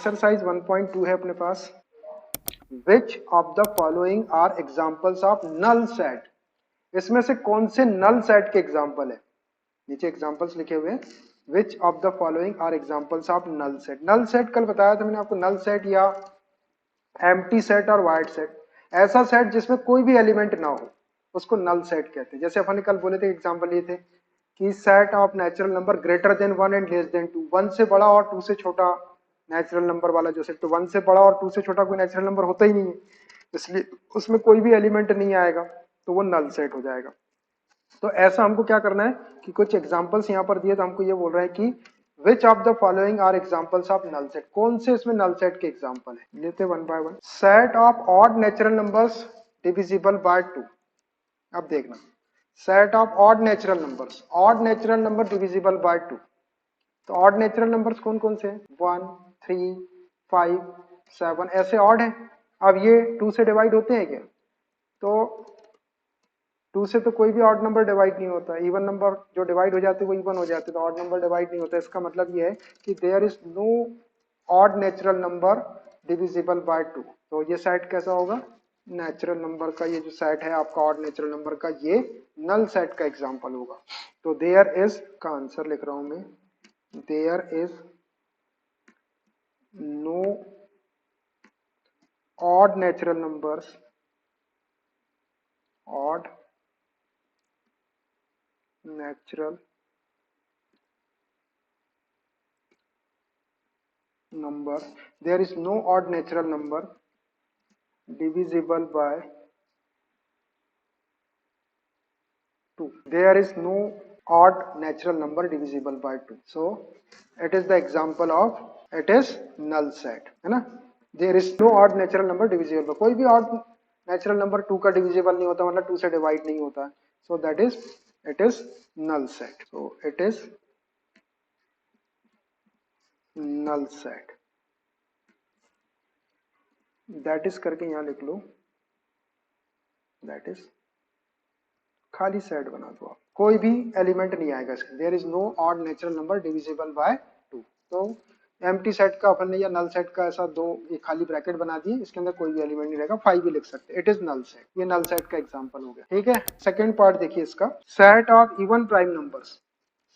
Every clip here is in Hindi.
एक्सरसाइज 1.2 है अपने पास। Which of the following are examples of null set, इसमें से कौन से नल सेट के एग्जाम्पल है? नीचे एग्जाम्पल्स लिखे हुए हैं। Which of the following are examples of null set. Null set कल बताया था मैंने आपको, नल सेट या एम्प्टी सेट और वाइड सेट, ऐसा सेट जिसमें कोई भी एलिमेंट ना हो उसको नल सेट कहते हैं। जैसे अपन कल बोले थे एग्जाम्पल ये थे कि set of natural number greater than 1 and less than 2, 1 से बड़ा और 2 से छोटा नेचुरल नंबर वाला जो सेट, तो 1 से बड़ा और 2 से छोटा कोई नेचुरल नंबर होता ही नहीं है, इसलिए उसमें कोई भी एलिमेंट नहीं आएगा, तो वो नल सेट हो जाएगा। तो ऐसा हमको क्या करना है कि कुछ एग्जांपल्स यहाँ पर दिए, तो हमको ये बोल रहा है कि which of the following are examples of null set, कौन से इसमें नल सेट के एग्जांपल है। लेते one by one. Set of odd natural numbers divisible by 2। अब देखना, set of odd natural numbers, odd natural number divisible by 2। तो ऑड नेचुरल नंबर्स कौन कौन से हैं? 1, 3, 5, 7 ऐसे ऑड हैं। अब ये 2 से डिवाइड होते हैं क्या? तो 2 से तो कोई भी ऑड नंबर डिवाइड नहीं होता, इवन नंबर जो डिवाइड हो जाते हैं वो इवन हो जाते हैं, तो ऑड नंबर डिवाइड नहीं होता। इसका मतलब ये है कि there is no odd natural number divisible by 2। तो ये सेट कैसा होगा? नेचुरल नंबर का ये जो सेट है आपका ऑड नेचुरल नंबर का, ये नल सेट का एग्जांपल होगा। तो देयर इज का आंसर लिख रहा हूं मैं, there is no odd natural numbers, odd natural number, there is no odd natural number divisible by 2, there is no odd natural number divisible by 2, so it is the example of, it is null set, है ना। there is no odd natural number divisible by, कोई भी odd natural number 2 का divisible नहीं होता, मतलब 2 से divide नहीं होता, so that is, it is null set, so it is null set, that is करके यहाँ लिख लो, that is खाली सेट बना दो आप, कोई भी एलिमेंट नहीं आएगा इसके, there is no odd natural number divisible by 2। तो एम्प्टी सेट का अपन ने या नल सेट का ऐसा दो एक खाली ब्रैकेट बना दिए, इसके अंदर कोई भी एलिमेंट नहीं रहेगा, 5 भी लिख सकते, इट इज नल सेट, ये नल सेट का एग्जांपल हो गया। ठीक है, सेकंड पार्ट देखिए इसका, set of even prime numbers,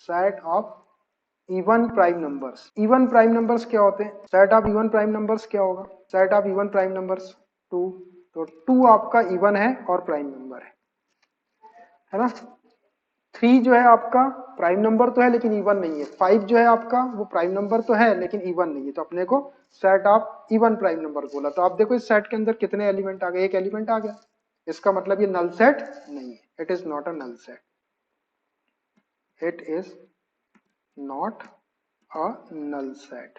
set of even prime numbers, even prime numbers क्या होते हैं? Set of even prime numbers क्या होगा? Set of even prime numbers 2, तो 2 आपका इवन है और प्राइम नंबर है ना। 3 जो है आपका प्राइम नंबर तो है लेकिन इवन नहीं है, 5 जो है आपका वो प्राइम नंबर तो है लेकिन इवन नहीं है, तो अपने को set of even prime number बोला। तो आप देखो इस सेट के अंदर कितने एलिमेंट आ गए? एक एलिमेंट आ गया, इसका मतलब ये नल सेट नहीं है, it is not a null set, it is not a null set.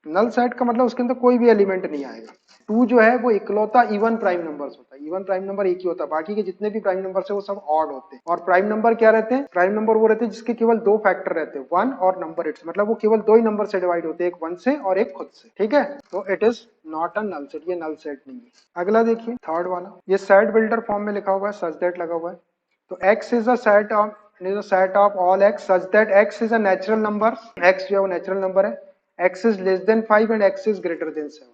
Null set का मतलब उसके अंदर कोई भी एलिमेंट नहीं आएगा। 2 जो है वो इकलौता इवन प्राइम नंबर्स होता है, इवन प्राइम नंबर एक ही होता है, बाकी के जितने भी प्राइम नंबर्स है वो सब ऑड होते हैं। और प्राइम नंबर क्या रहते हैं? प्राइम नंबर वो रहते हैं जिसके केवल 2 फैक्टर रहते हैं, 1 और नंबर इट्स, मतलब वो केवल 2 ही नंबर से डिवाइड होते हैं, एक 1 से और एक खुद से। ठीक है, तो it is not a null set, ये नल सेट नहीं है। अगला देखिए थर्ड वाला, ये सेट बिल्डर फॉर्म में लिखा हुआ है, सच दैट लगा हुआ है। तो x is a set of, it is a set of all x such that x is a natural number, x जो है वो नेचुरल नंबर है, x is less than 5 and x is greater than 7,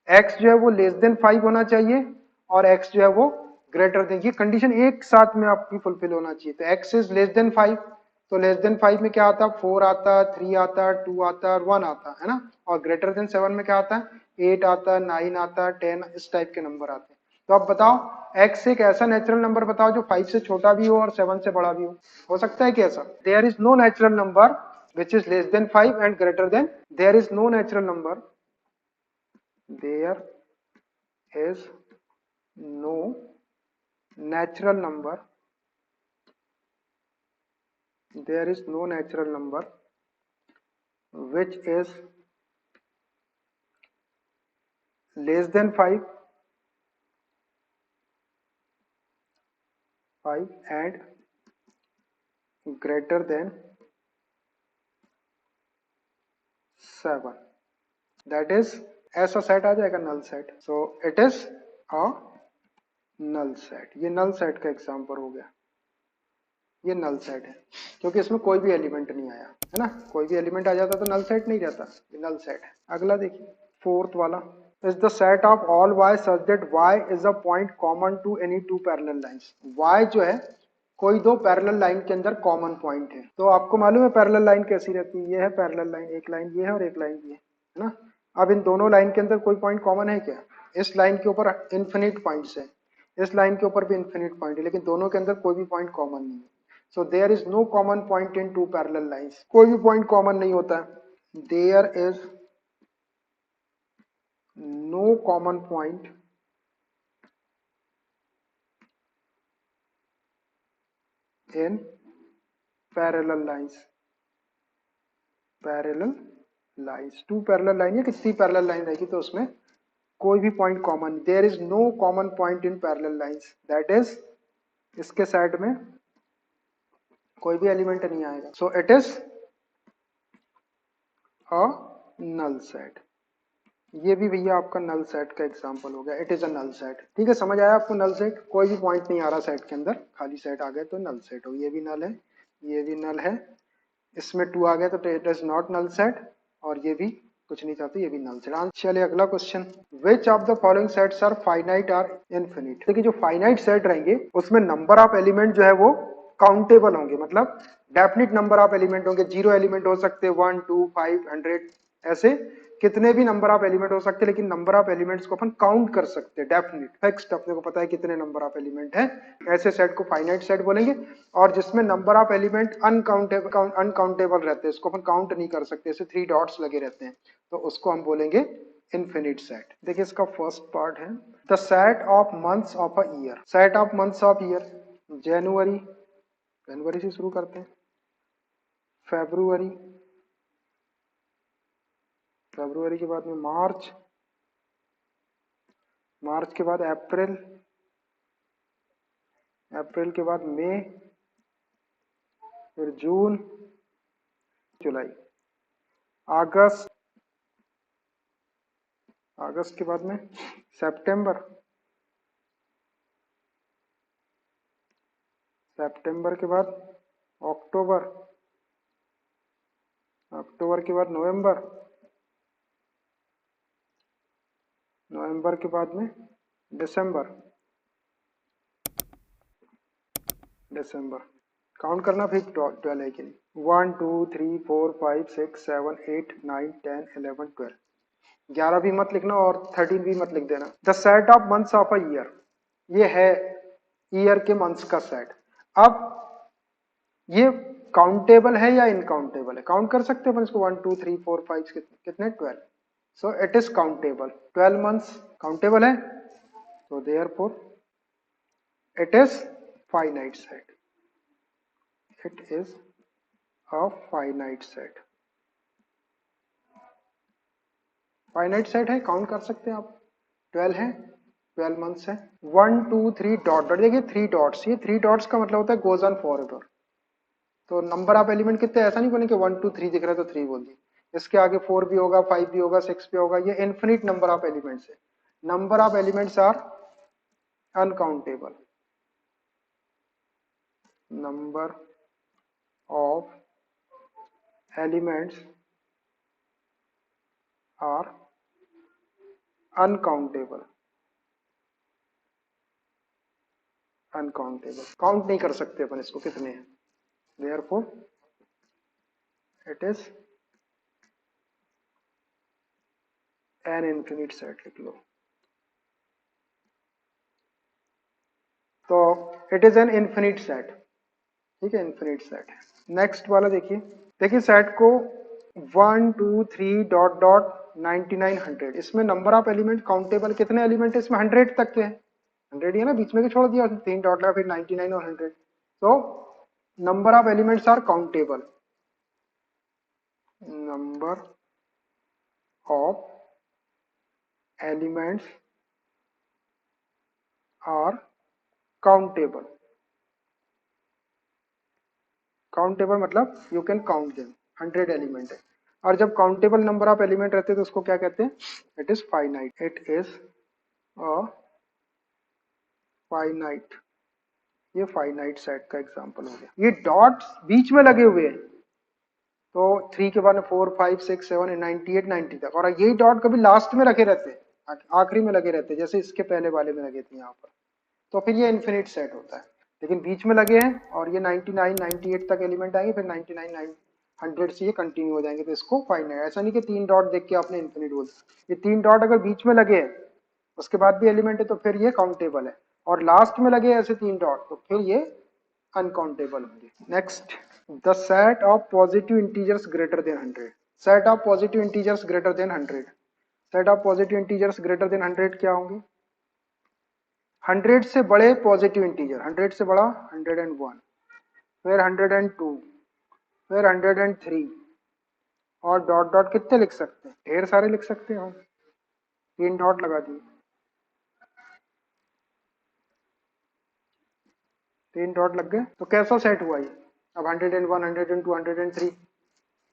x जो है वो लेस देन 5 होना चाहिए और x जो है वो ग्रेटर देन, ये कंडीशन एक साथ में आपकी फुलफिल होना चाहिए। तो x इज लेस देन 5, तो लेस देन 5 में क्या आता है? 4 आता है, 3 आता है, 2 आता है और 1 आता है ना। और ग्रेटर देन 7 में क्या आता है? 8 आता है, 9 आता है, 10, इस टाइप के नंबर आते हैं। तो अब बताओ x एक ऐसा नेचुरल नंबर बताओ जो 5 से छोटा भी हो और 7 से बड़ा भी हो सकता है कैसा? There is no natural number which is less than 5 and greater than, there is no natural number, there is no natural number, there is no natural number which is less than 5 and greater than 7, that is ऐसा सेट आ जाएगा null set, so it is a null set. ये नल सेट का एग्जांपल हो गया, ये नल सेट है क्योंकि इसमें कोई भी एलिमेंट नहीं आया है ना, कोई भी एलिमेंट आ जाता तो नल सेट नहीं रहता, ये नल सेट है। अगला देखिए, फोर्थ वाला, is the set of all y such that y is a point common to any two parallel lines। y जो है कोई दो पैरेलल लाइन के अंदर कॉमन पॉइंट है। तो आपको मालूम है पैरेलल लाइन कैसी रहती है, ये है पैरेलल लाइन, एक लाइन ये है और एक लाइन ये है ना। अब इन दोनों लाइन के अंदर कोई पॉइंट कॉमन है क्या? इस लाइन के ऊपर इन्फिनिट पॉइंट्स है, इस लाइन के ऊपर भी इन्फिनिट पॉइंट है, लेकिन दोनों के अंदर कोई भी पॉइंट कॉमन नहीं है। So there is no common point in two parallel lines, कोई भी पॉइंट कॉमन नहीं होता। There is no common point in parallel lines। Parallel lines, two parallel line या किसी पैरेलल लाइन रहेगी तो उसमें कोई भी point common, there is no common point in parallel lines, that is इसके साइड में कोई भी एलिमेंट नहीं आएगा। So it is a null set. ये भी भैया आपका नल सेट का एग्जांपल हो गया, it is a null set. ठीक है, समझ आया आपको? नल सेट, कोई भी पॉइंट नहीं आ रहा सेट के अंदर, खाली सेट आ गया तो नल सेट हो। ये भी नल है, ये भी नल है, इसमें 2 आ गया तो it is not null set, और ये भी कुछ नहीं चाहते, ये भी नल सेट। चलिए अगला question, which of the following sets are finite or infinite. देखिए जो फाइनाइट सेट रहेंगे उसमें नंबर ऑफ एलिमेंट जो है वो काउंटेबल होंगे, मतलब डेफिनिट नंबर ऑफ एलिमेंट होंगे, 0 एलिमेंट हो सकते हैं, 1 2 5 100 ऐसे कितने भी नंबर ऑफ एलिमेंट हो सकते हैं, लेकिन नंबर ऑफ एलिमेंट्स को अपन काउंट कर सकते हैं, डेफिनिट फिक्स्ड, अपने को पता है कितने नंबर ऑफ एलिमेंट है, ऐसे सेट को फाइनाइट सेट बोलेंगे। और जिसमें नंबर ऑफ एलिमेंट अनकाउंटेबल रहते हैं, इसको अपन काउंट नहीं कर सकते, जैसे 3 डॉट्स लगे रहते हैं, तो उसको हम बोलेंगे इनफिनिट सेट। देखिए इसका फर्स्ट पार्ट है the set of months of a year. Set of months of year, जनवरी, जनवरी से शुरू करते हैं, फेब्रुवरी, फेब्रुवरी के बाद में मार्च, मार्च के बाद अप्रैल, अप्रैल के बाद मई, फिर जून, जुलाई, अगस्त, अगस्त के बाद में सितंबर, सितंबर के बाद अक्टूबर, अक्टूबर के बाद नवंबर, नवंबर के बाद में दिसंबर, दिसंबर। काउंट करना फिर 12 है कि नहीं, 1 2 3 4 5 6 7 8 9 10 11 12, 11 भी मत लिखना और 13 भी मत लिख देना। The set of months of a year, ये है ईयर के मंथ्स का सेट। अब ये काउंटेबल है या इनकाउंटेबल है? काउंट कर सकते हैं अपन इसको, 1 2 3 4 5 कितने, 12। सो it is countable, 12 months countable है, so therefore it is finite set, it is a finite set, finite set है, काउंट कर सकते हैं आप, 12 है, 12 मंथ्स है। 1 2 3 डॉट डॉट, देखिए 3 डॉट्स, ये 3 डॉट्स का मतलब होता है गोज ऑन फॉर एवर। तो नंबर ऑफ एलिमेंट कितने, ऐसा नहीं बोले कि 1 2 3 दिख रहा है तो 3 बोल दी, इसके आगे 4 भी होगा, 5 भी होगा, 6 भी होगा, ये इन्फिनिट नंबर ऑफ एलिमेंट्स है। Number of elements are uncountable, number of elements are uncountable, uncountable, count नहीं कर सकते अपन इसको कितने हैं, therefore it is an infinite set लिख लो। तो it is an infinite set, ठीक है, इन्फिनिट सेट। नेक्स्ट वाला देखिए, देखिए सेट को 1 2 3 डॉट डॉट 99 100, इसमें नंबर ऑफ एलिमेंट काउंटेबल कितने एलिमेंट है इसमें, 100 तक के हैं, 100 ही है ना, बीच में के छोड़ दिया, 3 डॉट लगा, फिर 99 और 100। तो number of elements are countable, number of elements are countable, countable मतलब you can count them, 100 element है। और जब काउंटेबल नंबर ऑफ एलिमेंट रहते हैं तो उसको क्या कहते हैं, it is finite, it is a finite, ये फाइनाइट सेट का एग्जांपल हो गया। ये डॉट्स बीच में लगे हुए हैं, तो 3 के बाद में 4 5 6 7 98 90 तक, और यही डॉट कभी लास्ट में रखे रहते हैं, आखिरी में लगे रहते हैं, जैसे इसके पहले वाले में लगे थे यहाँ पर। तो फिर ये इन्फिनिट सेट होता है। लेकिन बीच में लगे हैं और ये 99 98 तक एलिमेंट आएंगे, फिर 99 100 से ये कंटिन्यू हो जाएंगे, तो इसको फाइनाइट। ऐसा नहीं कि 3 डॉट देख के आपने इन्फिनिट बोल, ये 3 डॉट अगर बीच में लगे हैं उसके बाद भी एलिमेंट है तो फिर ये काउंटेबल है, और लास्ट में लगे ऐसे 3 डॉट तो फिर ये अनकाउंटेबल होंगे। Next, the set of positive integers greater than 100। Set of positive integers greater than 100। Set of positive integers greater than 100 क्या होंगे? 100 से बड़े पॉजिटिव इंटीजर, 100 से बड़ा 101, फिर 102, फिर 103, और डॉट डॉट कितने लिख सकते हैं? ढेर सारे लिख सकते हैं हम। 3 डॉट लगा दिए, 3 डॉट लग गए, तो कैसा सेट हुआ ये? अब 101 102 103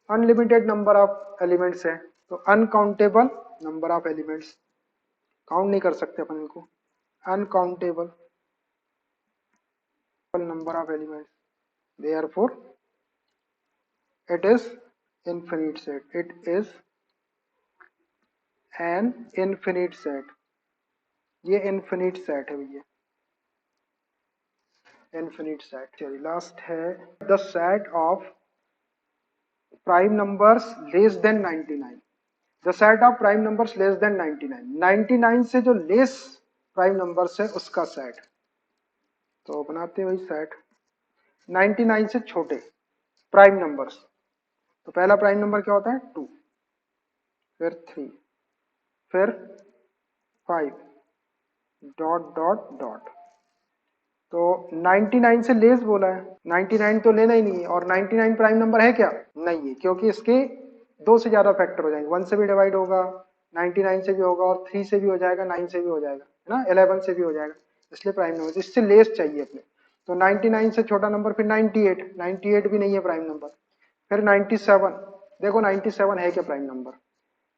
अनलिमिटेड नंबर ऑफ एलिमेंट्स है, तो uncountable number of elements, count नहीं कर सकते अपन इनको, uncountable number of elements, therefore it is infinite set, it is an infinite set, ये infinite set है भैया, infinite set। चलिए लास्ट है the set of prime numbers less than 99। the set of prime numbers less than 99, 99 से जो लेस प्राइम नंबर्स है उसका सेट, तो बनाते हैं वही सेट 99 से छोटे प्राइम नंबर्स। तो पहला प्राइम नंबर क्या होता है? 2, फिर 3, फिर 5, डॉट डॉट डॉट। तो 99 से लेस बोला है, 99 तो लेना ही नहीं है, और 99 प्राइम नंबर है क्या? नहीं है, क्योंकि इसके 2 से ज्यादा फैक्टर हो जाएंगे, 1 से भी डिवाइड होगा, 99 से भी होगा, और 3 से भी हो जाएगा, 9 से भी हो जाएगा, है ना, 11 से भी हो जाएगा, इसलिए प्राइम नंबर इससे लेस चाहिए अपने। तो 99 से छोटा नंबर फिर 98, 98 भी नहीं है प्राइम नंबर, फिर 97। देखो 97 है क्या प्राइम नंबर?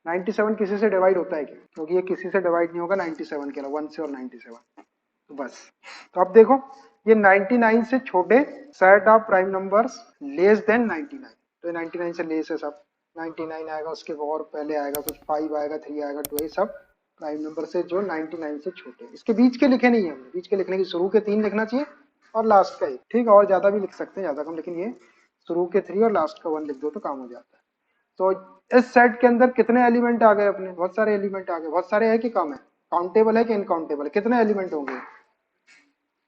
97 किसी से डिवाइड होता है क्या? क्योंकि ये किसी से डिवाइड नहीं होगा 97 के अलावा, 1 से और 97, तो बस। तो अब देखो ये 99 से छोटे set of prime numbers less than 99, तो ये 99 से लेस है सब, 99 आएगा, उसके और पहले आएगा कुछ 5 आएगा, 3 आएगा, 2, ये सब प्राइम नंबर से जो 99 से छोटे। इसके बीच के लिखे नहीं है हमने, बीच के लिखने की शुरू के 3 लिखना चाहिए और लास्ट का 1, ठीक है, और ज्यादा भी लिख सकते हैं, ज्यादा कम, लेकिन ये शुरू के 3 और लास्ट का 1 लिख दो तो काम हो जाता है। तो इस सेट के अंदर कितने एलिमेंट आ गए अपने? बहुत सारे एलिमेंट आ गए। बहुत सारे है कि कम है? काउंटेबल है कि इनकाउंटेबल है? कितने एलिमेंट होंगे?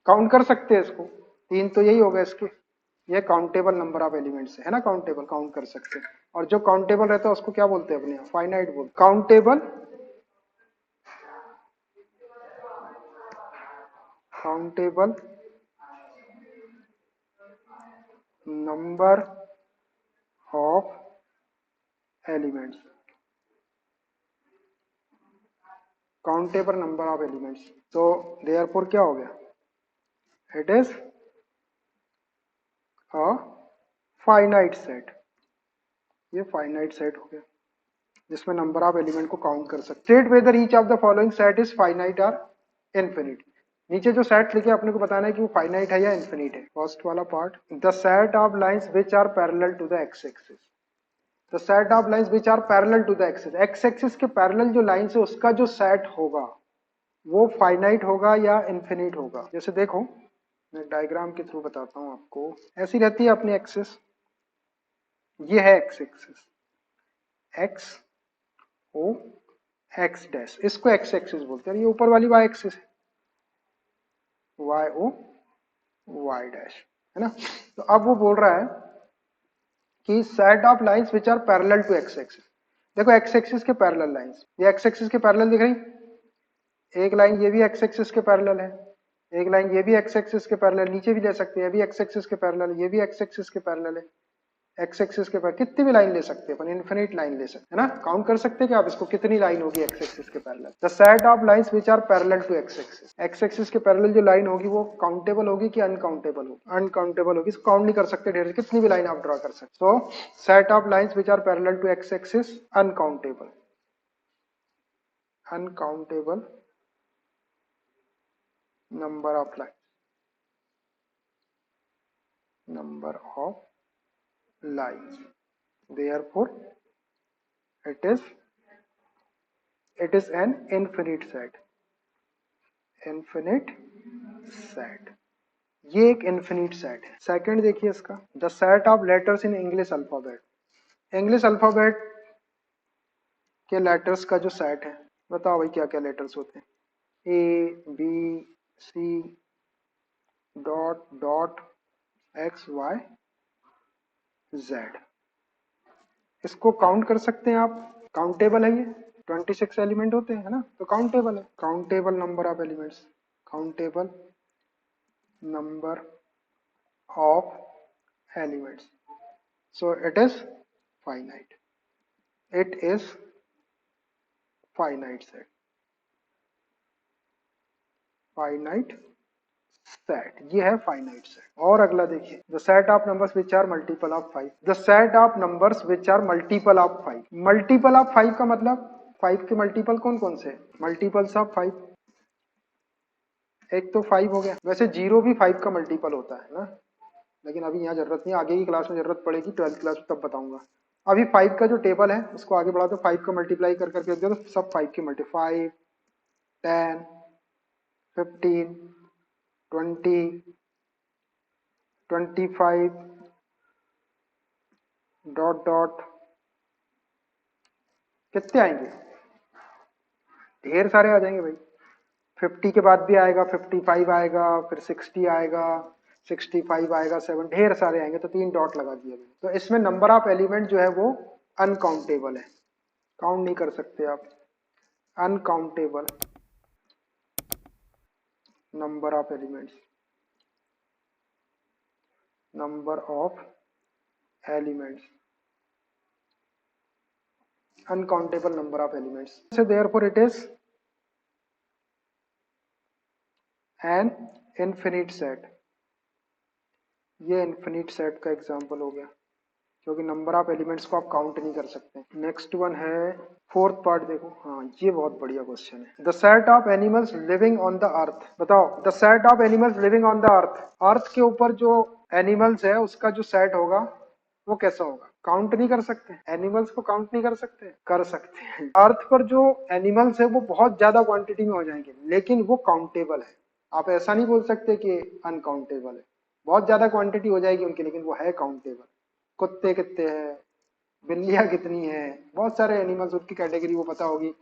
काउंट कर सकते हैं इसको? 3 तो यही हो गए इसके, ये काउंटेबल नंबर ऑफ एलिमेंट्स है ना, काउंटेबल, काउंट कर सकते हैं। और जो काउंटेबल रहता है उसको क्या बोलते हैं अपने यहाँ? फाइनाइट बोल, countable, countable number of elements, countable number of elements. तो देयरफॉर क्या हो गया? It is a finite set, ये फाइनाइट सेट हो गया जिसमें नंबर ऑफ एलिमेंट को काउंट कर सकते। State whether each of the following set is finite और इनफिनिट। नीचे जो सेट लिखे अपने को बताना है कि वो फाइनाइट है या इनफिनिट है। फर्स्ट वाला part, the set of lines which are parallel to the X axis, the set of lines which are parallel to the axis, x axis के पैरेलल जो लाइंस है उसका जो सेट होगा वो फाइनाइट होगा या इनफिनिट होगा। जैसे देखो मैं डायग्राम के थ्रू बताता हूँ आपको, ऐसी रहती है अपनी एक्सिस, ये है X axis, X O X dash, इसको एक्स एक्सिस बोलते हैं। ये ऊपर वाली वाई एक्सिस है, वाई ओ वाई डैश, है ना। तो अब वो बोल रहा है कि set of lines which are parallel to x axis. देखो एक्स एक्सिस के पैरेलल लाइंस, ये एक्स एक्सिस के पैरेलल दिख रही, एक लाइन ये भी एक्स एक्सिस के पैरेलल है, एक लाइन ये भी एक्स एक्सिस के पैरेलल, नीचे भी ले सकते हैं, ये भी एक्स एक्सिस के पैरेलल, ये भी एक्स एक्सिस के पैरेलल है, एक्स एक्सिस के पैरेलल कितनी भी लाइन ले सकते हैं अपन, इनफिनिट लाइन ले सकते हैं ना, काउंट कर सकते हैं कि आप इसको कितनी लाइन होगी एक्स एक्सिस के parallel. The set of lines which are parallel to x axis, x axis के पैरेलल जो लाइन होगी वो काउंटेबल होगी कि अनकाउंटेबल होगी? अनकाउंटेबल होगी, इसको काउंट नहीं कर सकते ढेर, कितनी भी लाइन आप ड्रॉ कर सकते। So set of lines which are parallel to x axis uncountable, uncountable number of lines, number of lines therefore it is an infinite set. infinite set, ये एक इन्फिनिट सेट है। सेकंड देखिए इसका, the set of letters in English alphabet. English alphabet के लेटर्स का जो सेट है, बताओ भाई क्या क्या लेटर्स होते हैं। A B C dot dot X Y Z. इसको काउंट कर सकते हैं आप, काउंटेबल है ये, 26 एलिमेंट होते हैं, है ना, तो काउंटेबल है। Countable number of elements, countable number of elements, so it is finite, it is finite set, finite set, ये है finite set। और अगला देखिए, the set of numbers which are multiple of 5, the set of numbers which are multiple of 5। multiple of 5 का मतलब 5 के मल्टीपल कौन कौन से, मल्टीपल्स ऑफ 5, एक तो 5 हो गया, वैसे 0 भी 5 का मल्टीपल होता है ना, लेकिन अभी यहाँ जरूरत नहीं, आगे की क्लास में जरूरत पड़ेगी, 12th क्लास में तब बताऊंगा। अभी 5 का जो टेबल है उसको आगे बढ़ा दो, 5 का मल्टीप्लाई कर करके दे दो, सब 5 के मल्टी, 5 10 15 20 25 डॉट डॉट, कितने आएंगे, ढेर सारे आ जाएंगे भाई। 50 के बाद भी आएगा, 55 आएगा, फिर 60 आएगा, 65 आएगा, 7, ढेर सारे आएंगे, तो 3 डॉट लगा दिया। तो इसमें नंबर ऑफ एलिमेंट जो है वो अनकाउंटेबल है, काउंट नहीं कर सकते आप, uncountable number of elements, number of elements, uncountable number of elements, so therefore it is an infinite set। ये infinite set का एग्जांपल हो गया, क्योंकि नंबर ऑफ एलिमेंट्स को आप काउंट नहीं कर सकते। नेक्स्ट वन है फोर्थ पार्ट, देखो, हाँ ये बहुत बढ़िया क्वेश्चन है। The set of animals living on the earth, बताओ the set of animals living on the earth, earth के ऊपर जो एनिमल्स है उसका जो सेट होगा वो कैसा होगा, काउंट नहीं कर सकते, एनिमल्स को काउंट नहीं कर सकते, कर सकते हैं। अर्थ पर जो एनिमल्स है वो बहुत ज्यादा क्वांटिटी में हो जाएंगे, लेकिन वो काउंटेबल है, आप ऐसा नहीं बोल सकते कि अनकाउंटेबल है, बहुत ज्यादा क्वांटिटी हो जाएगी उनकी, लेकिन वो है काउंटेबल। कुत्ते कितने हैं, बिल्लियां कितनी है, बहुत सारे एनिमल्स, उसकी कैटेगरी वो पता होगी,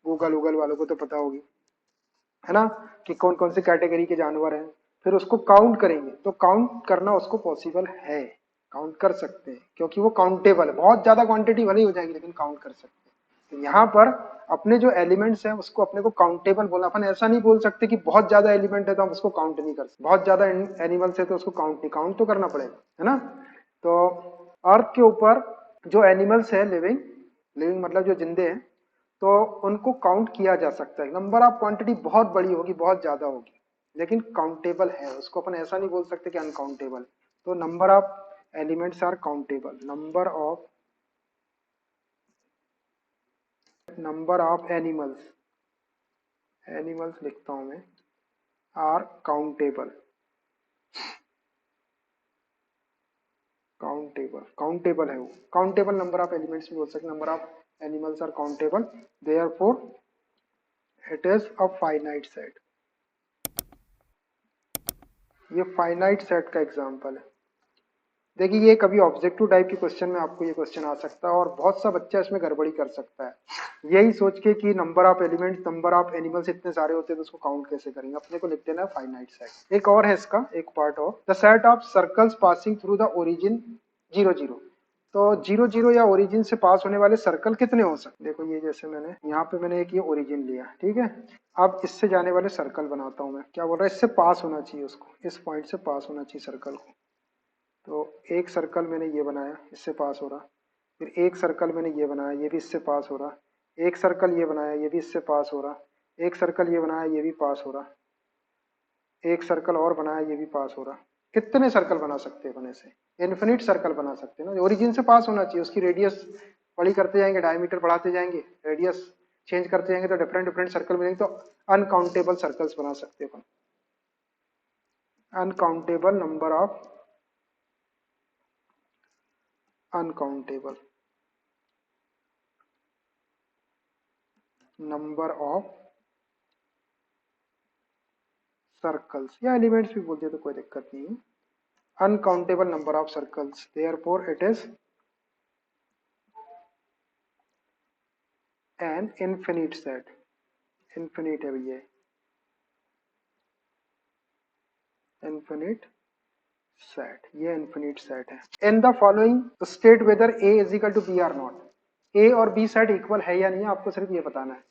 गूगल गूगल वालों को तो पता होगी, है ना, कि कौन कौन सी कैटेगरी के जानवर हैं। फिर उसको काउंट करेंगे तो काउंट करना उसको पॉसिबल है, काउंट कर सकते हैं, क्योंकि वो काउंटेबल है, बहुत ज्यादा क्वांटिटी भले ही हो जाएगी लेकिन काउंट कर सकते हैं। तो यहाँ पर अपने जो एलिमेंट्स हैं उसको अपने को काउंटेबल बोलना, अपन ऐसा नहीं बोल सकते कि बहुत ज्यादा एलिमेंट है तो हम उसको काउंट नहीं कर सकते, बहुत ज्यादा एनिमल्स है तो उसको काउंट नहीं, काउंट तो करना पड़ेगा, है ना। तो अर्थ के ऊपर जो एनिमल्स है लिविंग, लिविंग मतलब जो जिंदे हैं, तो उनको काउंट किया जा सकता है। नंबर ऑफ क्वांटिटी बहुत बड़ी होगी, बहुत ज्यादा होगी, लेकिन काउंटेबल है, उसको अपन ऐसा नहीं बोल सकते कि अनकाउंटेबल। तो number of elements are countable, number of animals, animals लिखता हूं मैं, आर काउंटेबल, काउंटेबल, काउंटेबल है वो, काउंटेबल नंबर ऑफ एलिमेंट्स भी बोल सकते, number of animals are countable, therefore it is a finite set. ये फाइनाइट सेट का एग्जांपल है। देखिए ये कभी ऑब्जेक्टिव टाइप के क्वेश्चन में आपको ये क्वेश्चन आ सकता है, और बहुत सा बच्चा इसमें गड़बड़ी कर सकता है, यही सोच के कि number of elements, number of animals इतने सारे होते हैं तो उसको काउंट कैसे करेंगे, अपने को लिख देना है फाइनाइट सेट। एक और है इसका, एक पार्ट और, the set of circles passing through the origin 0 0। तो 0 0 या ओरिजिन से पास होने वाले सर्कल कितने हो सकते, देखो ये जैसे मैंने यहाँ पे मैंने एक ये ओरिजिन लिया, ठीक है, अब इससे जाने वाले सर्कल बनाता हूँ मैं, क्या बोल रहा है, इससे पास होना चाहिए उसको, इस पॉइंट से पास होना चाहिए सर्कल को। तो एक सर्कल मैंने ये बनाया, इससे पास हो रहा, फिर एक सर्कल मैंने ये बनाया, ये भी इससे पास हो रहा, एक सर्कल ये बनाया, ये भी इससे पास हो रहा, एक सर्कल ये बनाया, ये भी पास हो रहा, एक सर्कल और बनाया, ये भी पास हो रहा। कितने सर्कल बना सकते हैं बने से, इन्फिनिट सर्कल बना सकते हैं ना, ओरिजिन से पास होना चाहिए, उसकी रेडियस बड़ी करते जाएंगे, डायमीटर बढ़ाते जाएंगे, रेडियस चेंज करते जाएंगे, तो डिफरेंट डिफरेंट सर्कल मिलेंगे, तो अनकाउंटेबल सर्कल्स बना सकते हैं, uncountable number of, uncountable number of circles, या एलिमेंट्स भी बोलते हैं तो कोई दिक्कत नहीं है, uncountable number of circles, therefore it is an infinite set, infinite है भैया, इनफिनिट सेट, ये इनफिनिट सेट है। In the following state whether A is equal to B or not, A और बी सेट इक्वल है या नहीं, आपको सिर्फ ये बताना है।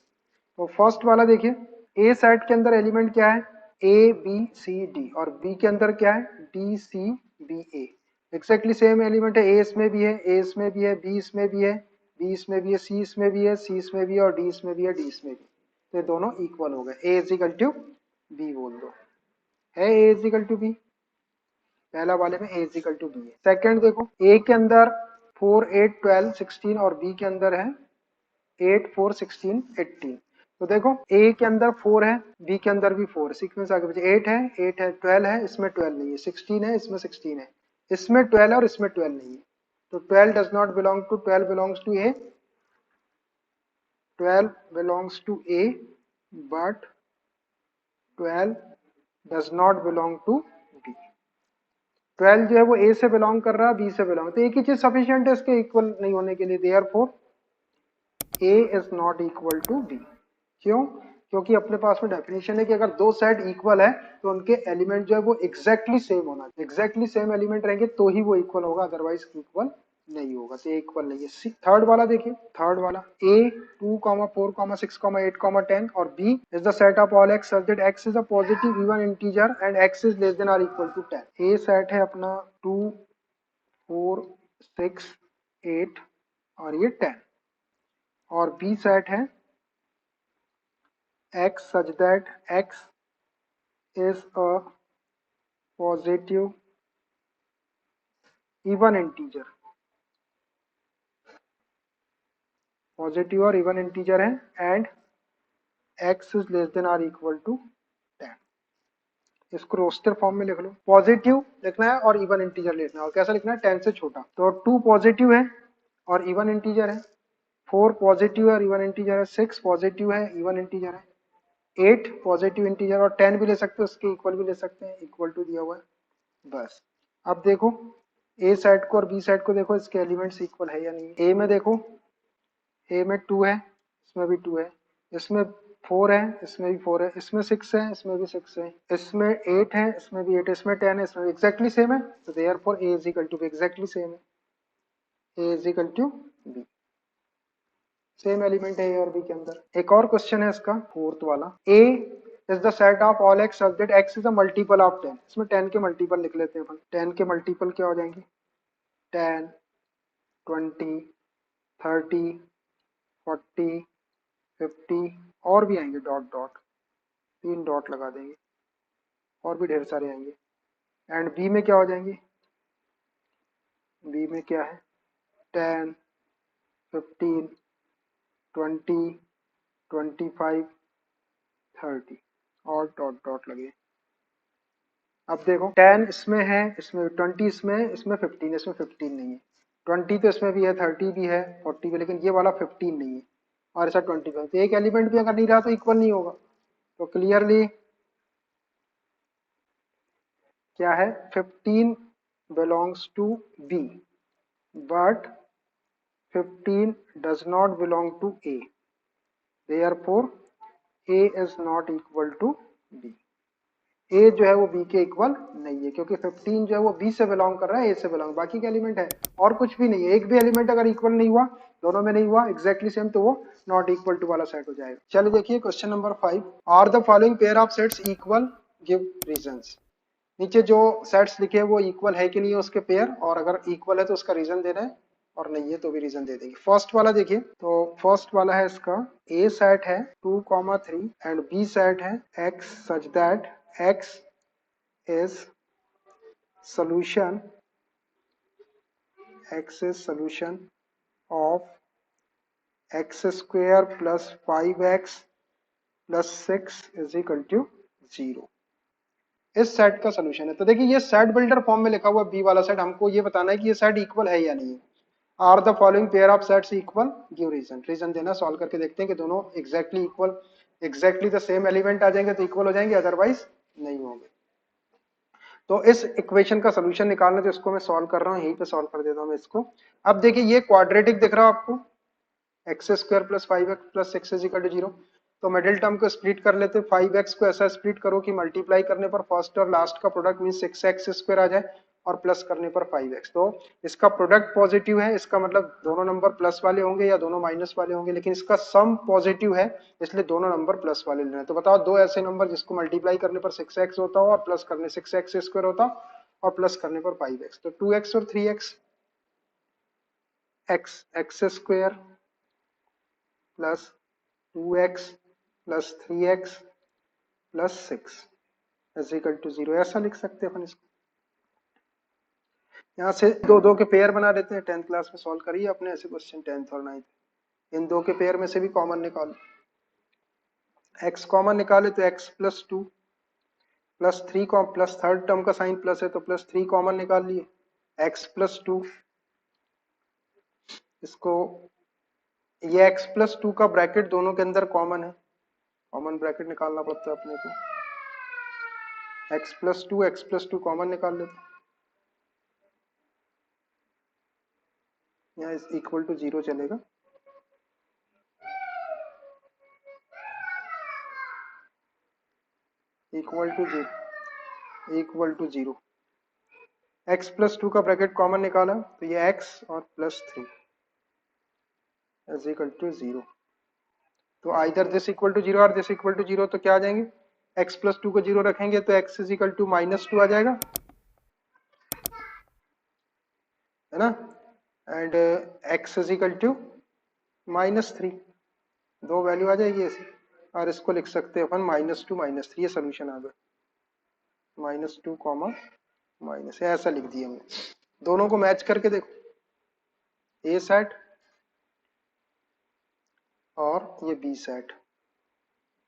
तो फर्स्ट वाला देखिए, ए सेट के अंदर एलिमेंट क्या है, ए बी सी डी, और बी के अंदर क्या है, डी सी बी ए, एक्जैक्टली सेम एलिमेंट है, ए इसमें भी है, ए इसमें भी है, बी इसमें भी है, बी इसमें भी है, सी इसमें भी है, सी इसमें भी है, और डी इसमें भी है, डी इसमें भी, तो ये दोनों इक्वल हो गए, ए इज इक्वल टू बी बोल दो, है A is equal to B, पहला वाले में ए इज इक्वल टू बी है। सेकंड देखो, ए के अंदर 4 8 12 16 और बी के अंदर है 8 4 16 18, तो देखो ए के अंदर 4 है, बी के अंदर भी 4, सीक्वेंस आगे पीछे, 8 है, 8 है, 12 है, इसमें 12 नहीं है, 16 है, इसमें 16 है, इसमें 12 है और इसमें 12 नहीं है, तो 12 does not belong to, 12 belongs to A, 12 belongs to A, but 12 does not belong to B, 12 जो है वो ए से बिलोंग कर रहा है, बी से बिलोंग, तो एक ही चीज सफिशियंट है इसके इक्वल नहीं होने के लिए, therefore A is not equal to B. क्यों? क्योंकि अपने पास में डेफिनेशन है कि अगर दो सेट इक्वल है तो उनके एलिमेंट जो है वो एग्जैक्टली सेम होना चाहिए, एग्जैक्टली सेम एलिमेंट रहेंगे तो ही वो इक्वल होगा, अदरवाइज इक्वल नहीं होगा, तो इक्वल नहीं है। थर्ड वाला देखिए, थर्ड वाला ए 2 4 6 8 10 और B is the set of all x such that x is a positive even integer and x is less than or equal to 10। A set है अपना 2 4 6 8 और ये 10, और बी सेट है x such that x is a positive even integer, positive और इवन इंटीजर है, and x is less than or equal to 10, इसको रोस्टर फॉर्म में लिख लो, पॉजिटिव लिखना है और इवन इंटीजर लिखना है, और कैसा लिखना है, 10 से छोटा, तो 2 पॉजिटिव है और इवन इंटीजर है, 4 पॉजिटिव है और इवन इंटीजर है, 6 पॉजिटिव है इवन इंटीजर है, 8 पॉजिटिव इंटीजर, और 10 भी ले सकते हो, उसके इक्वल भी ले सकते हैं, इक्वल टू दिया हुआ है बस। अब देखो ए सेट को और बी सेट को देखो, इसके एलिमेंट्स इक्वल है या नहीं। ए में देखो, ए में 2 है, इसमें भी 2 है, इसमें 4 है, इसमें भी 4 है, इसमें 6 है, इसमें भी 6 है, इसमें 8 है, इसमें भी 8 है, इसमें 10 है, इसमें भी एक्जैक्टली सेम है, तो therefore A is equal to B, exactly same है, A is equal to B, same element है ए और बी के अंदर। एक और क्वेश्चन है इसका, फोर्थ वाला, A is the set of all x such that x is a multiple of 10, इसमें 10 के मल्टीपल लिख लेते हैं अपन, 10 के मल्टीपल क्या हो जाएंगे, 10 20 30 40 50 और भी आएंगे, डॉट डॉट, 3 डॉट लगा देंगे, और भी ढेर सारे आएंगे। एंड बी में क्या हो जाएंगे, बी में क्या है, 10 15 20 25 30 और डॉट डॉट लगे। अब देखो 10 इसमें है, इसमें 20 इसमें है, इसमें 15, इसमें 15 नहीं है, 20 तो इसमें भी है, 30 भी है, 40 भी, लेकिन ये वाला 15 नहीं है, और ऐसा 25, तो एक एलिमेंट भी अगर नहीं रहा तो इक्वल नहीं होगा, तो क्लियरली क्या है, 15 belongs to B but 15 does not belong to A, therefore A is not equal to B, A जो है वो बी के इक्वल नहीं है, क्योंकि 15 जो है वो बी से बिलोंग कर रहा है, ए से बिलोंग, बाकी के एलिमेंट है और कुछ भी नहीं है, एक भी एलिमेंट अगर इक्वल नहीं हुआ, दोनों में नहीं हुआ एग्जैक्टली सेम, तो वो नॉट इक्वल टू वाला सेट हो जाएगा। चलिए देखिए question number 5, are the following pair of sets equal, give reasons, नीचे जो सेट्स लिखे हैं वो इक्वल है कि नहीं है उसके पेयर, और अगर इक्वल है तो उसका रीजन देना है, और नहीं है तो भी रीजन दे देंगे। फर्स्ट वाला देखिए, तो फर्स्ट वाला है इसका, ए सेट है 2 3 एंड बी सेट है x such that x is solution, x is solution of x square plus 5x plus 6 is equal to 0, इस सेट का सोल्यूशन है। तो देखिए ये सेट बिल्डर फॉर्म में लिखा हुआ बी वाला सेट, हमको ये बताना है कि ये सेट इक्वल है या नहीं है। Are the following pair of sets equal, give reason, reason देना, सॉल्व करके देखते हैं कि दोनों exactly equal, exactly the same element आ जाएंगे तो इक्वल हो जाएंगे, अदरवाइज नहीं होंगे। तो इस इक्वेशन का सोल्यूशन निकालना, तो इसको मैं सॉल्व कर रहा हूँ, यहीं पे सॉल्व कर देता हूँ मैं इसको। अब देखिए ये क्वाड्रेटिक दिख रहा है आपको, x square plus 5x plus x is equal to 0। तो मिडिल टर्म को स्प्लिट कर लेते हैं, 5x को ऐसा स्प्लिट करो कि मल्टीप्लाई करने पर फर्स्ट और लास्ट का प्रोडक्ट मीन 6x स्क्वायर आ जाए, और प्लस करने पर 5x। तो इसका प्रोडक्ट पॉजिटिव है, इसका मतलब दोनों नंबर प्लस वाले होंगे या दोनों माइनस वाले होंगे, लेकिन इसका सम पॉजिटिव है, इसलिए दोनों नंबर प्लस वाले लेना है। तो बताओ दो ऐसे नंबर जिसको मल्टीप्लाई करने पर 6x होता हो और प्लस करने 6x स्क्वायर होता और प्लस करने पर 5x। तो 2x और 3x, x square plus 2x plus 3x plus 6 is equal to 0, ऐसा लिख सकते हैं अपन इसको। यहाँ से दो दो के पेयर बना देते हैं, 10th क्लास में सॉल्व करिए अपने ऐसे क्वेश्चन, 10th और 9th। इन दो के पेयर में से भी कॉमन निकालो, x कॉमन निकाले तो x plus 2 plus 3 plus third term का साइन प्लस है तो प्लस 3 कॉमन निकाल लिए, x प्लस 2, इसको ये x प्लस 2 का ब्रैकेट दोनों के अंदर कॉमन है, कॉमन ब्रैकेट निकालना पड़ता है अपने को, x प्लस टू कॉमन निकाल लेते, यहाँ इक्वल टू 0 चलेगा, equal to 0, equal to 0। x plus 2 का ब्रैकेट कॉमन निकाला तो ये x और प्लस 3 इज इक्वल टू 0। तो आइदर दिस इक्वल टू 0 और दिस इक्वल टू 0, तो क्या आ जाएंगे, x प्लस 2 को 0 रखेंगे तो x is equal to minus 2 आ जाएगा, है ना, and x is equal to minus 3, दो वैल्यू आ जाएगी ऐसी, और इसको लिख सकते हैं अपन -2 -3, ये सोल्यूशन आ गया, -2 कॉमा माइनस, ऐसा लिख दिया हमने। दोनों को मैच करके देखो, ए सेट और ये बी सेट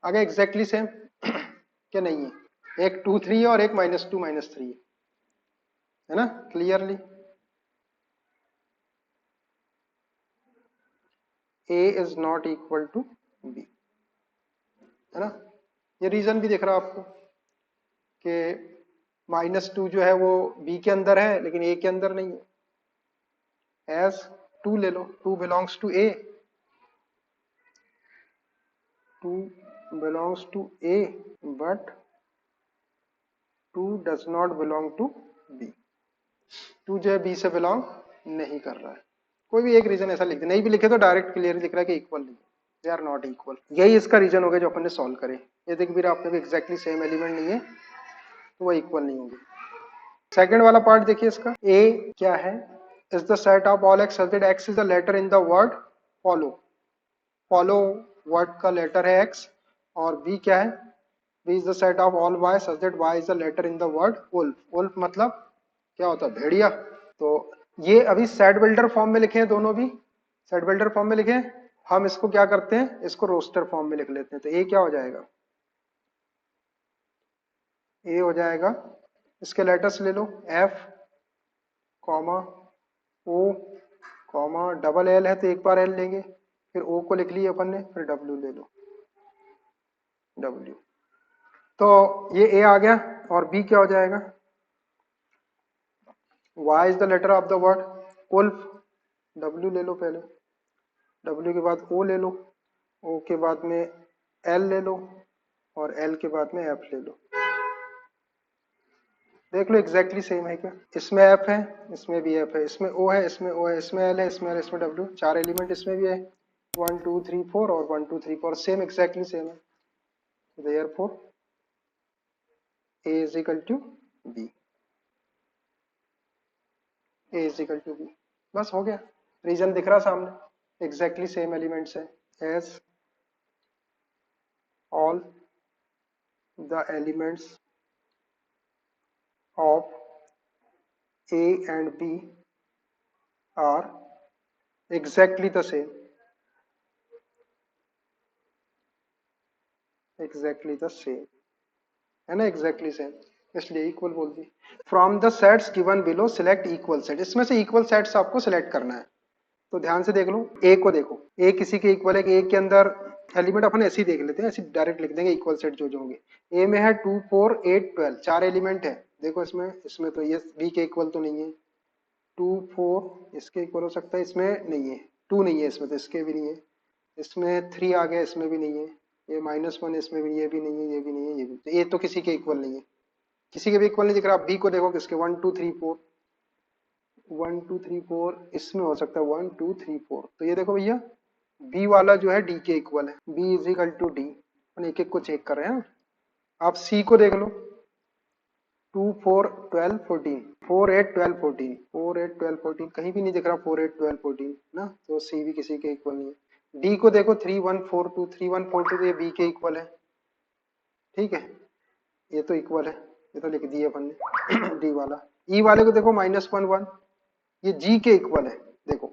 आ गया एग्जैक्टली सेम क्या नहीं है, एक 2 3 है और एक -2 -3 है ना, clearly. A is not equal to B, है ना, ये रीजन भी दिख रहा है आपको कि -2 जो है वो B के अंदर है लेकिन A के अंदर नहीं है, एज 2 ले लो, 2 belongs to A, 2 belongs to A but 2 does not belong to B, 2 जो है B से बिलोंग नहीं कर रहा है, कोई भी एक रीजन ऐसा लिख दे, नहीं भी लिखे तो डायरेक्ट क्लियर दिख रहा है कि इक्वल नहीं, दे आर नॉट इक्वल, यही इसका रीजन हो गया जो अपन ने सॉल्व करे। ये देख भी आपने भी एग्जैक्टली सेम एलिमेंट नहीं है तो वो इक्वल नहीं होगी। सेकंड वाला पार्ट देखिए इसका, ए क्या है, is the set of all x such that x is the letter in the word follow, follow word का लेटर है एक्स, और बी क्या है, B is the set of all y such that y is the letter in the word wolf, wolf मतलब क्या होता है, भेड़िया। तो ये अभी सेट बिल्डर फॉर्म में लिखे हैं दोनों भी, सेट बिल्डर फॉर्म में लिखे हैं, हम इसको क्या करते हैं, इसको रोस्टर फॉर्म में लिख लेते हैं। तो ए क्या हो जाएगा, ए हो जाएगा, इसके लेटर्स ले लो, एफ कॉमा ओ कॉमा डबल एल है तो एक बार एल लेंगे, फिर ओ को लिख लिए अपन ने, फिर डब्ल्यू ले लो, डब्ल्यू। तो ये ए आ गया, और बी क्या हो जाएगा, y is the letter of the word wolf, W ले लो पहले, डब्ल्यू के बाद ओ ले लो, ओ के बाद में एल ले लो, और एल के बाद में एफ ले लो, देख लो एग्जैक्टली सेम है क्या, इसमें एफ है, इसमें भी एफ है, इसमें ओ है, इसमें ओ है, इसमें एल है, इसमें एल, इसमें डब्ल्यू, चार एलिमेंट इसमें भी है, 1 2 3 4 और 1 2 3 4 सेम एग्जैक्टली सेम है, therefore A is equal to B, A is equal to B, बस हो गया, रीजन दिख रहा सामने, एग्जैक्टली सेम एलिमेंट्स है, as all the elements of A and B are exactly the same, exactly the same है ना, exactly same, इसलिए इक्वल बोल दी। From the sets given below select equal set, इसमें से इक्वल सेट्स आपको सिलेक्ट करना है, तो ध्यान से देख लो, ए को देखो, ए किसी के इक्वल है कि ए के अंदर एलिमेंट अपन ऐसे ही देख लेते हैं, ऐसे डायरेक्ट लिख देंगे इक्वल सेट जो जो होंगे। ए में है 2 4 8 12, चार एलिमेंट है। देखो इसमें इसमें तो ये बी के इक्वल तो नहीं है, 2 4 इसके इक्वल हो सकता है, इसमें नहीं है, 2 नहीं है इसमें, तो इसके भी नहीं है, इसमें 3 आ गया, इसमें भी नहीं है, ये -1 इसमें भी, ये भी नहीं है, ये भी नहीं है, ये भी, तो ये तो किसी के इक्वल नहीं है, किसी के भी इक्वल नहीं दिख रहा। आप बी को देखो, किसके 1 2 3 4, 1 2 3 4 इसमें हो सकता है, 1 2 3 4, तो ये देखो भैया बी वाला जो है डी के इक्वल है, B is equal to D. अपन एक एक को चेक कर रहे हैं। आप सी को देख लो, 2 4 12 14, 4 8 12 14, 4 8 12 14, कहीं भी नहीं दिख रहा 4 8 12 14 ना, तो सी भी किसी के इक्वल नहीं है। डी को देखो 3 1 4 2, 3 1 4 2, तो ये बी के इक्वल है, ठीक है, ये तो इक्वल है, ये तो लिख दिया अपन ने डी वाला। ई वाले को देखो -1 1, ये जी के इक्वल है, देखो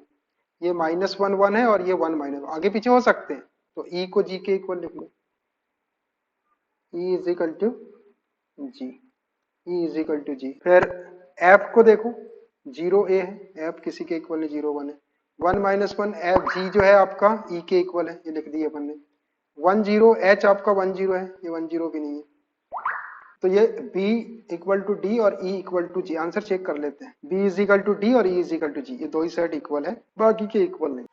ये -1 1 है और ये 1 माइनस, आगे पीछे हो सकते हैं, तो ई को जी के इक्वल लिख लो, E is equal to G, E is equal to G. फिर एफ को देखो, 0 ए है, एफ किसी के इक्वल नहीं, 0 1 है, 1 -1 एफ जी जो है आपका ई के इक्वल है, ये लिख दिया अपन ने। 1 0 एच आपका 1 0 है, ये 1 0 भी नहीं है, तो ये बी इक्वल टू डी और E equal to G. Answer check कर लेते हैं, B is equal to D और E is equal to G, ये दो ही सेट इक्वल है, बाकी के इक्वल नहीं।